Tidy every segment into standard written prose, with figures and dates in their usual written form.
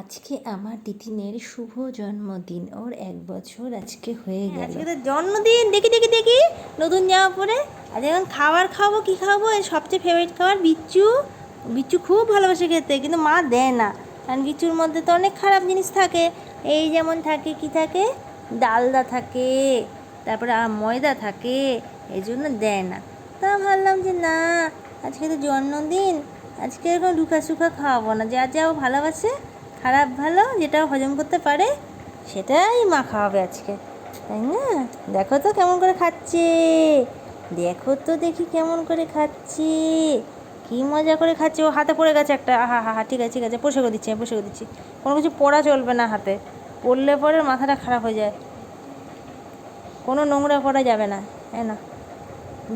আজকে আমার তিতিনের শুভ জন্মদিন। ওর 1 বছর আজকে হয়ে গেল। আজকে তো জন্মদিন। দেখি দেখি দেখি নতুন জামা পরে। আজ এখন খাবার খাবো, কি খাবো? এর সবচেয়ে ফেভারিট খাবার বিচ্ছু। বিচ্ছু খুব ভালোবাসে খেতে, কিন্তু মা দেয় না, কারণ বিচ্ছুর মধ্যে তো অনেক খারাপ জিনিস থাকে। এই যেমন থাকে, কি থাকে, ডালদা থাকে, তারপরে ময়দা থাকে, এই জন্য দেয় না। তা ভাবলাম যে না, আজকে তো জন্মদিন, আজকে এরকম রুখা সুখা খাওয়াবো না, যা যা ও ভালোবাসে, খারাপ ভালো যেটা হজম করতে পারে সেটাই মা খাওয়াবে আজকে, তাই না? দেখো তো কেমন করে খাচ্ছে, দেখো তো দেখি কেমন করে খাচ্ছে, কি মজা করে খাচ্ছে। ও হাতে পড়ে গেছে একটা, আহা হা হা, ঠিক আছে ঠিক আছে, পরিষ্কার করে দিচ্ছি, আমি পরিষ্কার করে দিচ্ছি। কোনো কিছু পড়া চলবে না হাতে, পড়লে পরে মাথাটা খারাপ হয়ে যায়, কোনো নোংরা করা যাবে না। হ্যাঁ না,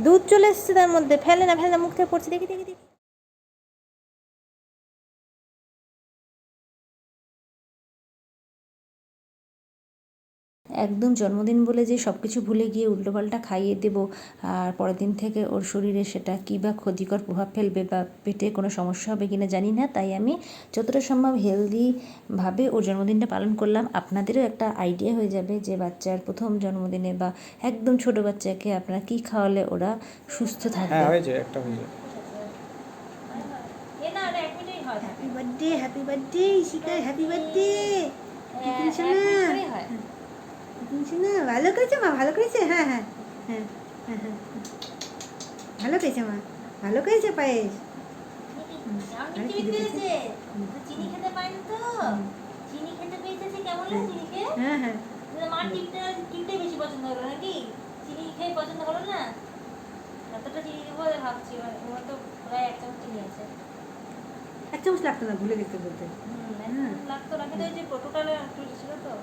দুধ চলে এসছে তার মধ্যে, ফেলে না ফেলে না, মুখ থেকে পড়ছে, দেখি দেখি দেখি। একদম জন্মদিন বলে যে সব কিছু ভুলে গিয়ে উল্টোপাল্টা খাইয়ে দেবো আর পরের দিন থেকে ওর শরীরে সেটা কী বা ক্ষতিকর প্রভাব ফেলবে বা পেটে কোনো সমস্যা হবে কিনা জানি না, তাই আমি যতটা সম্ভব হেলদিভাবে ওর জন্মদিনটা পালন করলাম। আপনাদেরও একটা আইডিয়া হয়ে যাবে যে বাচ্চার প্রথম জন্মদিনে বা একদম ছোট বাচ্চাকে আপনারা কী খাওয়ালে ওরা সুস্থ থাকবে। হয়েছে একটা হয়েছে। Happy birthday, happy birthday Ishika, happy birthday. শোনা ভালো করেছে মা, ভালো করেছে, হ্যাঁ হ্যাঁ হ্যাঁ হ্যাঁ হ্যাঁ, ভালো করেছে মা, ভালো করেছে পায়েস। চিনি খেতে পারেন তো, চিনি খেতে পেয়েছে, কেমন লাগে চিনি খেয়ে? হ্যাঁ হ্যাঁ, মা টিপটাই বেশি পছন্দ হলো নাকি? চিনি খেয়ে পছন্দ হলো না? এতটা চিনি দেবো ভাবছি, ওর তো প্রায় 1 চামচ চিনি আছে। 1 চামচ লাগতো না, ভুলে গেছে বলতে। লাগতো না, কিন্তু ওই যে টোটালে ছিল তো,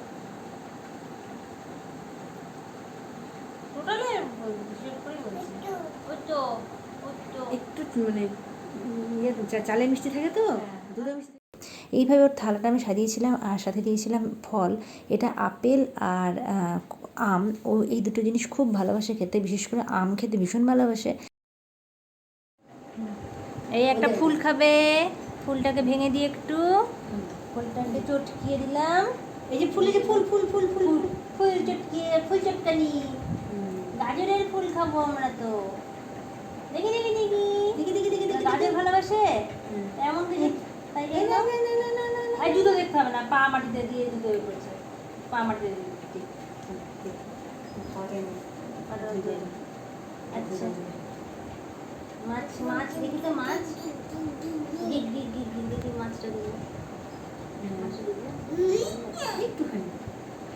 টোটালে হিসেব করেই বলছি। ওই তো একটু মানে ইয়ে চালে মিষ্টি থাকে তো, দুধে মিষ্টি। এইভাবে ওর থালাটা আমি সাজিয়েছিলাম আর সাথে দিয়েছিলাম ফল। এটা আপেল আর আম। ও এই দুটো জিনিস খুব ভালোবাসে খেতে, বিশেষ করে আম খেতে ভীষণ ভালোবাসে। এই একটা ফুল খাবে, ফুলটাকে ভেঙে দিয়ে একটু, ফুলটাকে চটকিয়ে দিলাম। এই যে ফুল, এই যে ফুল ফুল ফুল ফুল ফুল চটকিয়ে, ফুল চটকানি, গাজরের ফুল খাবো আমরা তো। দেখি দেখি দেখি দেখি দেখি দেখি দেখি, গাজর ভালোবাসে এমন কিছু, তাই না না না না না না, আর জুতো দেখতে হবে না, পা মাটিতে দিয়ে জুতো করেছে, পা মাটিতে দিয়ে। আচ্ছা, মাছ মাছ দেখি তো, মাছ দিক দিক দিক দিক দেখি, মাছটা দিই, একটুখানি,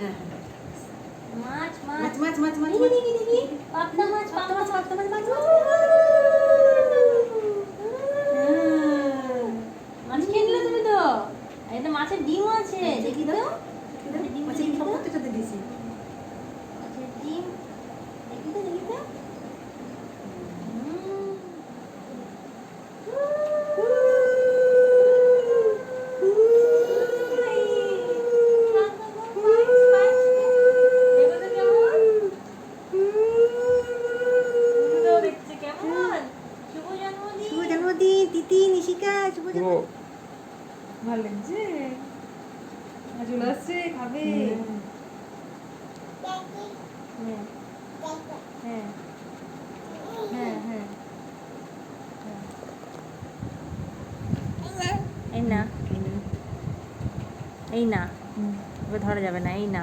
হ্যাঁ হ্যাঁ, মাছ মাছ মাছ মাছ মাছ, দেখি দেখি, পাবদা মাছ, পাবদা মাছ, পাবদা মাছ, মাছ মাছ খেয়ে নিলে তুমি তো, এই তো মাছের ডিম আছে, দেখি তো, ডিম দেখি তো, মাছের ডিম দেখি তো, দেখি তো। শুভ জন্মদিন তিতি, নিশিকা, শুভ জন্মদিন। ভালো লাগছে, চলে আসছে, খাবে। হ্যাঁ হ্যাঁ হ্যাঁ, এই না এই না, ওকে ধরা যাবে না, এই না,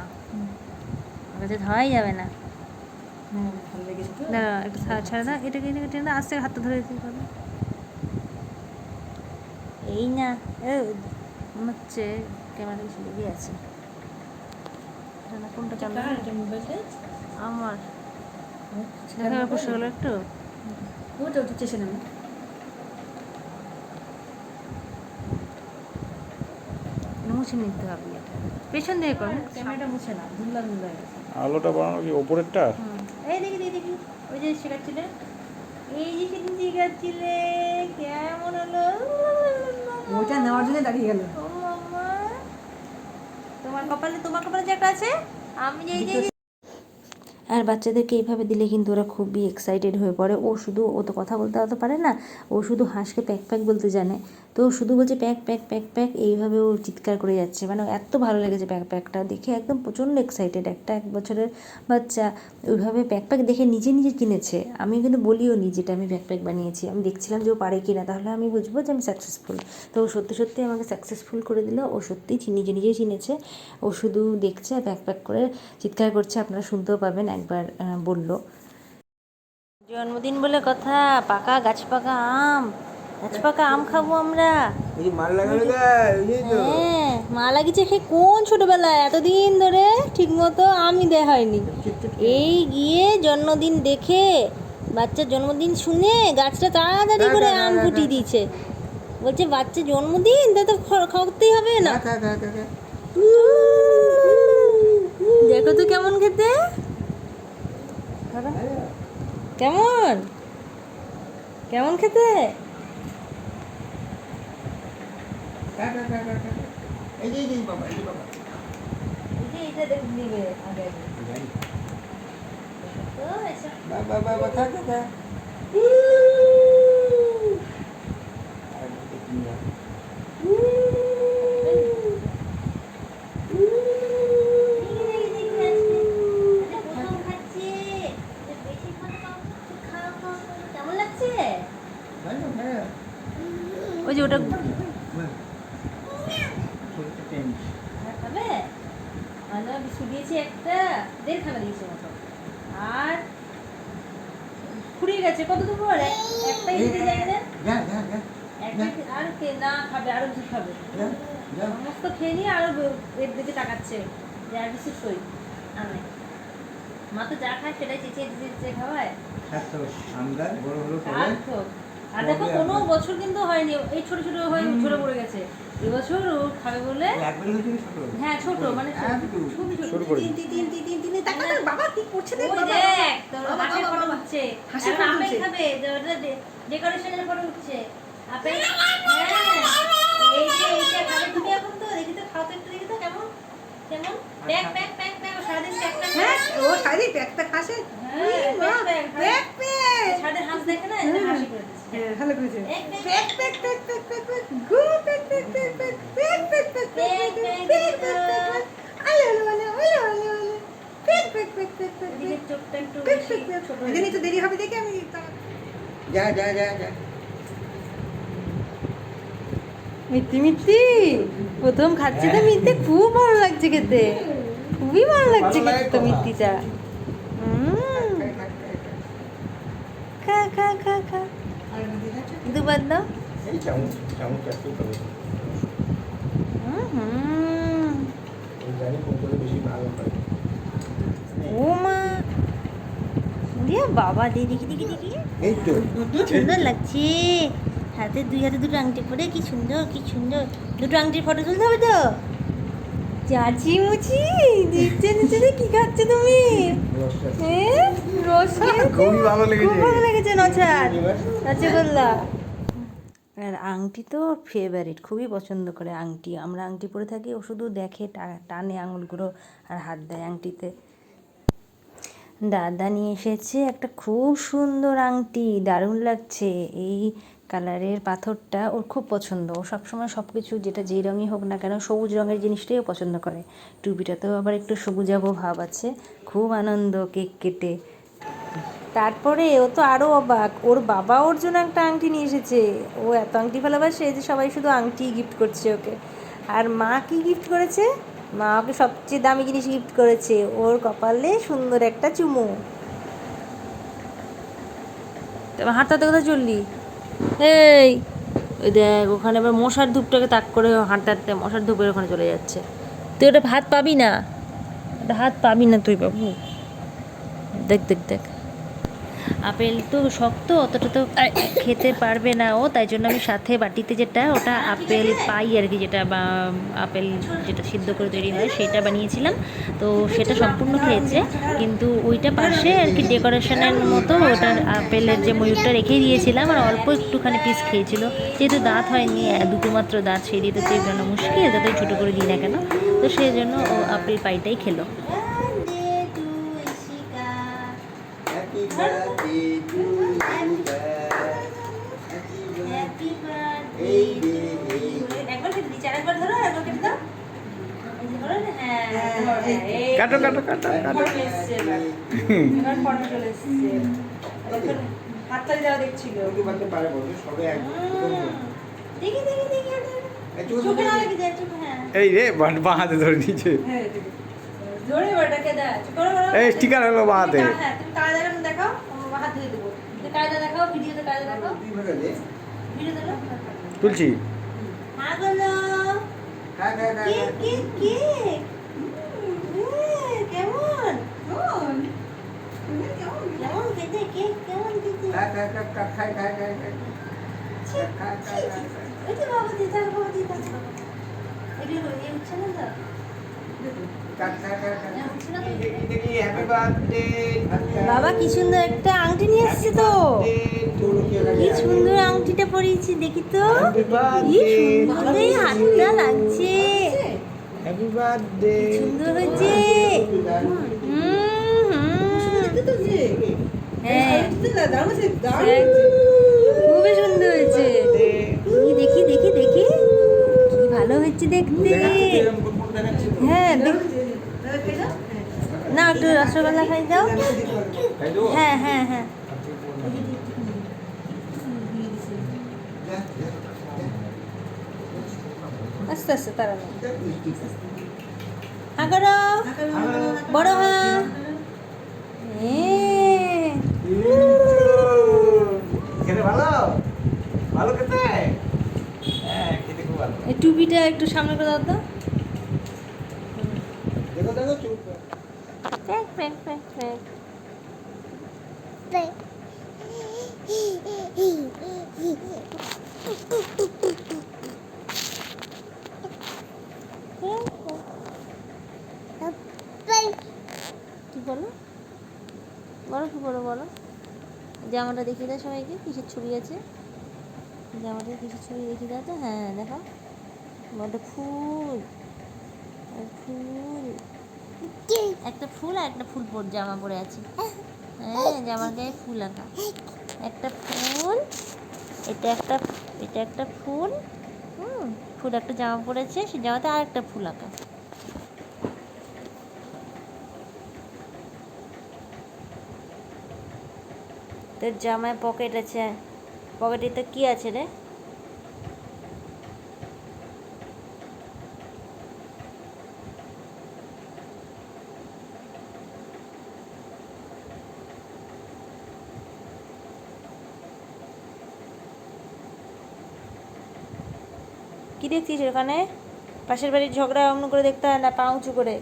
ওকে ধরাই যাবে না। না একটু ছাড়া না, এটাকে এটা না, আস্তে হাতটা ধরে দিতে হবে। এই না, মনে হচ্ছে ক্যামেরা কিছু লেগে আছে, কোনটা চালু আমার, দেখা পুষে গেলো একটু, ওটা উঠতেছে না, মুছে নিতে হবে এটা, পেছন দিয়ে করো, ক্যামেরাটা মুছে না, ধুলা ধুলা হয়ে গেছে। আলোটা বাড়ানো কি ওপরেরটা? এই দেখি দেখি দেখি, ওই যে শেখাচ্ছিলে, এই যে সেদিন শেখাচ্ছিলে, কেমন হলো? ওইটা নেওয়ার জন্য দাঁড়িয়ে গেল। ও মামা, তোমার কপালে যে একটা আছে, আমি যে আর বাচ্চাদেরকে এইভাবে দিলে কিন্তু ওরা খুবই এক্সাইটেড হয়ে পড়ে। ও তো কথা বলতে অত পারে না, ও শুধু হাঁসকে প্যাক প্যাক বলতে জানে। তো ও শুধু বলছে প্যাক প্যাক প্যাক প্যাক, এইভাবে ও চিৎকার করে যাচ্ছে। মানে এত ভালো লেগেছে প্যাক প্যাকটা দেখে, একদম প্রচণ্ড এক্সাইটেড। একটা 1 বছরের বাচ্চা ওইভাবে প্যাক প্যাক দেখে নিজে নিজে কিনেছে। আমি কিন্তু বলিও নি যেটা আমি প্যাক প্যাক বানিয়েছি, আমি দেখছিলাম যে ও পারে কিনা, তাহলে আমি বুঝবো যে আমি সাকসেসফুল। তো ও সত্যি সত্যি আমাকে সাকসেসফুল করে দিল। ও সত্যিই নিজে নিজেই চিনেছে। ও শুধু দেখছে আর প্যাক প্যাক করে চিৎকার করছে, আপনারা শুনতেও পাবেন। একবার বললো জন্মদিন বলে কথা, পাকা গাছ পাকা আম, গাছ পাকা আম খাবো আমরা। হ্যাঁ, মা লাগিয়েছে সে কোন ছোটবেলায়, এতদিন ধরে ঠিক মতো আমই দেয়া হয়নি। এই গিয়ে জন্মদিন দেখে, বাচ্চার জন্মদিন শুনে গাছটা তাড়াতাড়ি করে আম ফুটিয়ে দিয়েছে। বলছে বাচ্চা জন্মদিন, তা তো খাওয়াতেই হবে না। দেখো তো কেমন খেতে, কেমন কেমন খেতে। কেমন লাগছে? ওই যে ওটা খাবে? আমি বিস্কুট দিয়েছি একটা, 1.5 খানা দিয়েছি মতো। আর ফুরিয়ে গেছে, কত দূর পরে একটাই দিতে যাই না, আর কে না খাবে, আরো কিছু খাবে। সমস্ত খেয়ে নিয়ে আরো এর দিকে তাকাচ্ছে যে আর কিছু সই আনে। মা তো যা খায় সেটাই চেঁচিয়ে চেঁচিয়ে খাওয়ায়। আর দেখো কোনো বছর কিন্তু হয়নি এই ছোট ছোট হয়ে ঝরে পড়ে গেছে। এবছর ও খাবে বলে, হ্যাঁ ছোট মানে খুবই ছোট। বাবা কি করছে ওই দেখ তোর হাসির ফটো উঠছে, এখন আপেল খাবে, ডেকোরেশনের ফটো উঠছে আপেল। হ্যাঁ এইটা খাবে তুমি এখন। তো দেখি তো খাও তো একটু, দেখি তো কেমন কেমন প্যাক প্যাক প্যাক প্যাক। ও সারাদিন প্যাকটা খায়। ও সারি প্যাকটা খাসে। সারাদিন হাঁস দেখে না, এটা হাসি করে দিচ্ছে। ভালো করেছে। প্যাক প্যাক প্যাক প্যাক প্যাক প্যাক প্যাক প্যাক গো প্যাক প্যাক প্যাক প্যাক প্যাক প্যাক প্যাক প্যাক প্যাক প্যাক আলে আলে আলে আলে আলে প্যাক প্যাক প্যাক প্যাক প্যাক এদিকে চোখটা একটু প্যাক বেশি প্যাক ছোট প্যাক। হয়ে এদিকে তো দেরি হবে দেখে আমি যা মিত্তি মিত্তি প্রথম খাচ্ছি তো মিত্তি, খুব ভালো লাগছে খেতে, খুবই ভালো লাগছে খেতে তো মিত্তিটা। খা খা খা খা, দুবার দাও। ও মা দিয়া বাবা, দেখি দেখি দেখি, কি সুন্দর লাগছে। হাতে দুটো আংটি পরে কি সুন্দর কি সুন্দর। দুটো আংটির ফটো তুলতে হবে তো। চাচি মুচি দিচ্ছে নিচে, কি খাচ্ছে তুমি? রস খুবই ভালো লেগেছে নছাদ, রসগোল্লা। আর আংটি তো ফেভারিট, খুবই পছন্দ করে আংটি। আমরা আংটি পরে থাকি, ও শুধু দেখে টানে আঙুলগুলো আর হাত দেয় আংটিতে। দাদা নিয়ে এসেছে একটা খুব সুন্দর আংটি, দারুণ লাগছে। এই কালারের পাথরটা ওর খুব পছন্দ। ও সবসময় সব কিছু যেটা যেই রঙই হোক না কেন, সবুজ রঙের জিনিসটাই ও পছন্দ করে। টুপিটাতেও আবার একটু সবুজাবো ভাব আছে। খুব আনন্দ কেক কেটে। তারপরে ও তো আরও অবাক, ওর বাবা ওর জন্য একটা আংটি নিয়ে এসেছে। ও এত আংটি ভালোবাসে যে সবাই শুধু আংটি গিফট করছে ওকে। আর মা কি গিফট করেছে? মা ওকে সবচেয়ে দামি জিনিস গিফট করেছে, ওর কপালে সুন্দর একটা চুমু। হাঁটাতে কোথায় চললি? এই ওই দেখ ওখানে এবার মশার ধূপটাকে তাক করে হাঁটতে মশার ধূপের ওখানে চলে যাচ্ছে। তুই ওটা হাত পাবি না, ওটা হাত পাবি না তুই বাবু। দেখ দেখ দেখ, আপেল তো শক্ত, অতটা তো খেতে পারবে না ও, তাই জন্য আমি সাথে বাটিতে যেটা ওটা আপেল পাই আর কি, যেটা বা আপেল যেটা সিদ্ধ করে তৈরি হয় সেটা বানিয়েছিলাম। তো সেটা সম্পূর্ণ খেয়েছে, কিন্তু ওইটা পাশে আর কি ডেকোরেশনের মতো ওটার আপেলের যে ময়ূরটা রেখে দিয়েছিলাম, আর অল্প একটুখানি পিস খেয়েছিল। যেহেতু দাঁত হয়নি, দুটো মাত্র দাঁত, সেই দিয়ে তো চেয়ে মুশকিল, যতই ছোটো করে দিই না কেন, তো সেই জন্য ও আপেল পাইটাই খেলো। Birthday to Ishika. birthday to you. Happy birthday এই যে এই একবার কেটে দিচ্ছি আরেকবার ধরো একবার কেটে দাও এই যে ধরো হ্যাঁ ধরো, হ্যাঁ, এই কাটো কাটো কাটো কাটো ফটো এসছে এবার এবার ফটো চলে এসছে এখন হাততালি দেওয়া দেখছিল ওকে বলতে পারে বলতে সবে এক দেখি দেখি দেখি এই চোখ চোখে না দেখি। লাগি যায় চোখে হ্যাঁ এই রে বাঁ হাতে ধরে নিচে হ্যাঁ ধরে ওটাকে দা করো করো এই স্টিকার হলো বাঁ হাতে হ্যাঁ তুমি কায়দা কেন দেখাও আমার হাত ধুয়ে দেবো তুমি কায়দা দেখাও ভিডিওতে কায়দা দেখাও তুই ভাবে দে ভিডিও দেখাও তুলছি হ্যাঁ বলো খা খা খা কে কে কে কেমন কেমন খেতে কে কেমন খেতে খা খা খা খা খাই খাই খাই খাই খা খা খা ওই যে বাবা দিদা বাবা দিদা এগুলো ইয়ে হচ্ছে না তো খা খা খা খা হচ্ছে না তো? দেখি হ্যাপি বার্থডে বাবা কি সুন্দর একটা আংটি নিয়ে এসেছে তো কি সুন্দর আংটিটা পরিয়েছি দেখি তো হ্যাপি কি বার্থডে সুন্দর এই হাতটা লাগছে হ্যাপি বার্থডে সুন্দর হয়েছে হ্যাঁ খুবই সুন্দর হয়েছে দেখি দেখি দেখি কি ভালো হয়েছে দেখতে হ্যাঁ না একটু রসগোল্লা খাই দাও হ্যাঁ হ্যাঁ হ্যাঁ আস্তে আস্তে তারা হ্যাঁ করো বড় হ্যাঁ খেতে ভালো ভালো খেতে হ্যাঁ খেতে খুব ভালো এই টুপিটা একটু সামনে করে দাও তো দেখো দেখো চুপ প্যাক প্যাক প্যাক প্যাক কি বলো বলো কি বলো বলো জামাটা দেখিয়ে দাও সবাইকে কিসের ছবি আছে জামাটা কিসের ছবি দেখিয়ে দাও তো হ্যাঁ দেখো বড় ফুল আর ফুল একটা ফুল আর একটা ফুল জামা পরে আছে হ্যাঁ জামার গায়ে ফুল আঁকা একটা ফুল এটা একটা ফুল ফুল একটা জামা পরেছে সেই জামাতে আর একটা ফুল আঁকা তোর জামায় পকেট আছে পকেটে তো কি আছে রে কি দেখছিস ওখানে পাশের বাড়ির ঝগড়া অমন করে দেখতে হয় না পা উঁচু করে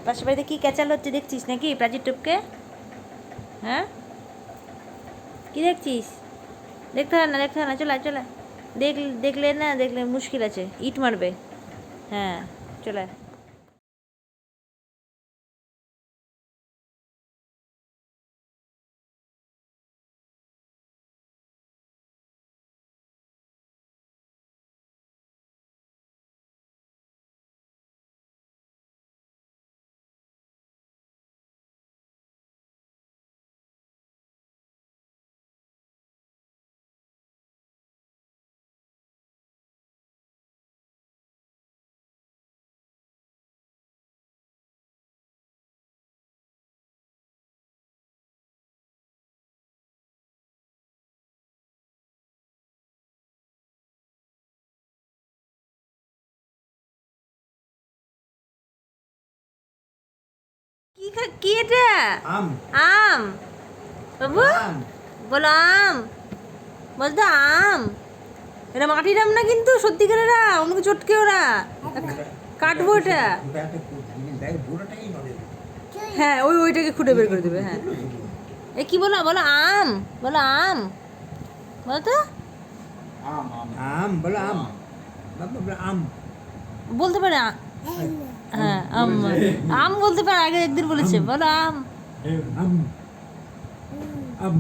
পাশের বাড়িতে কি ক্যাচাল হচ্ছে দেখছিস নাকি প্রাচীর টপকে হ্যাঁ কি দেখছিস দেখতে হয় না চলে চলে দেখলে মুশকিল আছে ইট মারবে হ্যাঁ চলে কি এটা আম আম বাবু বলো আম বলতো আম এটা মাটির আম না কিন্তু সত্যিকারের আম আমাকে চটকে ওরা কাটবো এটা হ্যাঁ ওইটাকে খুঁটে বের করে দেবে হ্যাঁ এ কি বলো বলো আম বলো বলো তো আম বলো আম বাবা বলো আম বলতে পারে হ্যাঁ আম বলতে পারে আগে একদিন বলেছে বলো আম আম আম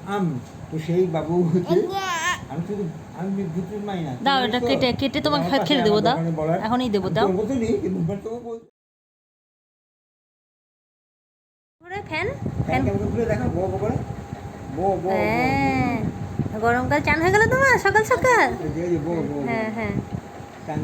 আম তো সেই বাবু আমি শুধু আমি ভূতের মাই না দাও এটা কেটে তোমাকে খেলে দেবো দাও এখনই দেবো দাও ফ্যান ফ্যান কেমন ঘুরে দেখো বো বো করে বো বো হ্যাঁ গরমকাল চান হয়ে গেল তোমার সকাল সকাল বো বো হ্যাঁ হ্যাঁ চান